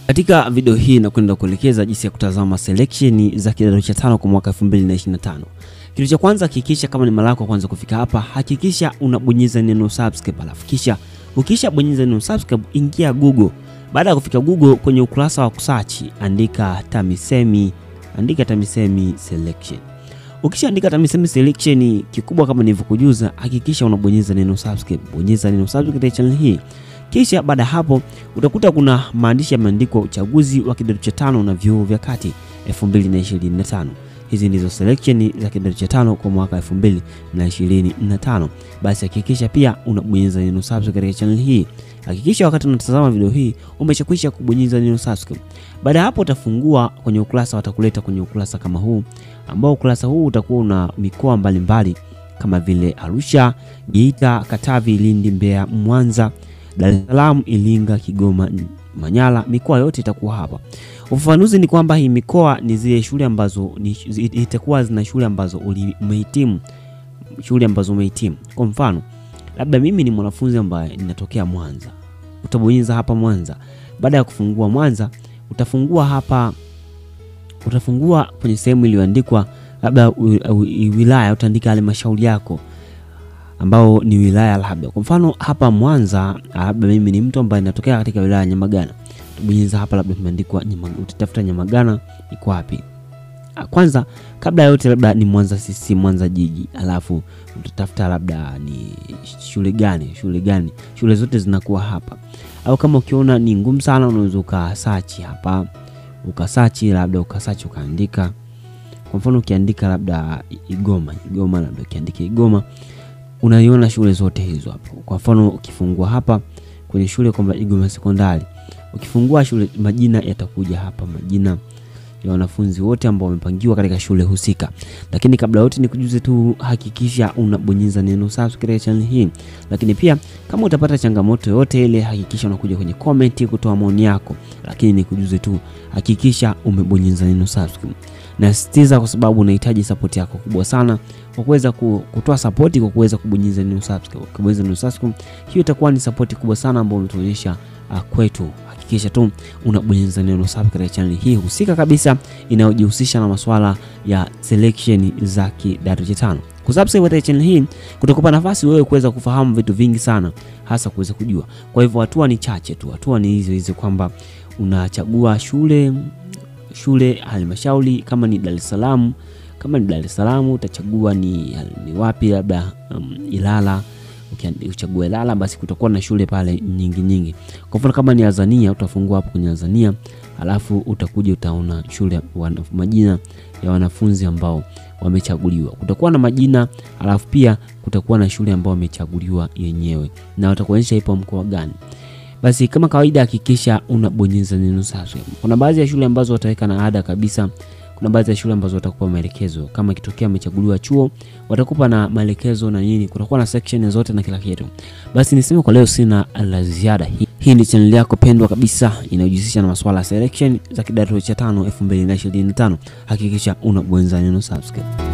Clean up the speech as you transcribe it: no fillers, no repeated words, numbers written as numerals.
Katika video hii nakwenda kuelekeza jinsi ya kutazama selection za kidato cha 5 kwa mwaka 2025. Kitu cha kwanza, hakikisha kama ni mara yako kwanza kufika hapa, hakikisha unabonyeza neno subscribe, alafu kisha ukishabonyeza neno subscribe ingia Google. Baada ya kufika Google, kwenye ukurasa wa kusearch andika TAMISEMI selection. Ukishaandika TAMISEMI selection, kikubwa kama nilivyokujuza, hakikisha unabonyeza neno subscribe. Bonyeza neno subscribe katika channel hii. Kisha baada hapo utakuta kuna maandishi yameandikwa uchaguzi wa kidato cha 5 na vyuo vya kati 2025. Hizi ndizo selection za kidato cha 5 kwa mwaka 2025. Basi hakikisha pia unabonyeza neno subscribe katika channel hii. Hakikisha wakati unatazama video hii umeshakwisha kubonyeza neno subscribe. Baada hapo utafungua kwenye ukurasa, watakuleta kwenye ukurasa kama huu, ambao ukurasa huu utakuwa una mikoa mbalimbali kama vile Arusha, Geita, Katavi, Lindi, Mbeya, Mwanza, Dar es Salaam, Iringa, Kigoma, Manyara. Mikoa yote itakuwa hapa. Ufafanuzi ni kwamba hii mikoa ni zile shule ambazo itakuwa zina shule ambazo umehitimu. Kwa mfano, labda mimi ni mwanafunzi ambaye ninatokea Mwanza. Utabonyeza hapa Mwanza. Baada ya kufungua Mwanza, utafungua kwenye sehemu iliyoandikwa labda wilaya, utaandika halmashauri yako ambao ni wilaya labda. Kwa mfano hapa Mwanza, labda mimi ni mtu ambaye natokea katika wilaya ya Nyamagana. Tubonyeza hapa, labda tumeandikwa Nyamagana, utatafuta Nyamagana iko wapi. Kwanza kabla ya yote labda ni Mwanza CC, Mwanza jiji, alafu utatafuta labda ni shule gani. Shule zote zinakuwa hapa. Au kama ukiona ni ngumu sana unaweza ukasearch hapa. Labda ukaandika. Kwa mfano ukiandika labda Igoma, labda ukiandika Igoma, unaiona shule zote hizo hapo. Kwa mfano ukifungua hapa kwenye shule kwamba Igoma Sekondari, ukifungua shule majina yatakuja hapa, majina ya wanafunzi wote ambao wamepangiwa katika shule husika. Lakini kabla yote nikujuze tu, hakikisha unabonyeza neno subscribe katika channel hii. Lakini pia kama utapata changamoto yote ile, hakikisha unakuja kwenye comment kutoa maoni yako. Lakini nikujuze tu, hakikisha umebonyeza neno subscribe. Nasisitiza kwa sababu unahitaji support yako kubwa sana kwa kuweza kutoa support, kwa kuweza kubonyeza neno subscribe. Kubonyeza neno subscribe, hiyo itakuwa ni support kubwa sana ambayo unatuonyesha kwetu. Hakikisha tu unabonyeza neno subscribe katika channel hii husika kabisa inayojihusisha na masuala ya selection za kidato cha 5. Kusubscribe katika channel hii kutakupa nafasi wewe kuweza kufahamu vitu vingi sana, hasa kuweza kujua. Kwa hivyo hatua ni chache tu. Hatua ni hizo kwamba unachagua shule halmashauri. Kama ni Dar es Salaam, utachagua ni wapi, labda Ilala. Ukichagua Ilala, basi kutakuwa na shule pale nyingi. Kwa mfano kama ni Tanzania, utafungua hapo kwenye Tanzania, alafu utakuja utaona shule, majina ya wanafunzi ambao wamechaguliwa. Kutakuwa na majina, alafu pia kutakuwa na shule ambao wamechaguliwa yenyewe, na watakuonyesha ipo mkoa gani. Basi kama kawaida, hakikisha unabonyeza neno subscribe. Kuna baadhi ya shule ambazo wataweka na ada kabisa. Kuna baadhi ya shule ambazo watakupa maelekezo. Kama ikitokea umechaguliwa chuo, watakupa na maelekezo na nini. Kutakuwa na section zote na kila kitu. Basi niseme kwa leo sina la ziada. Hii ni channel yako pendwa kabisa inayojihusisha na masuala ya selection za kidato cha 5 2025. Hakikisha unabonyeza neno subscribe.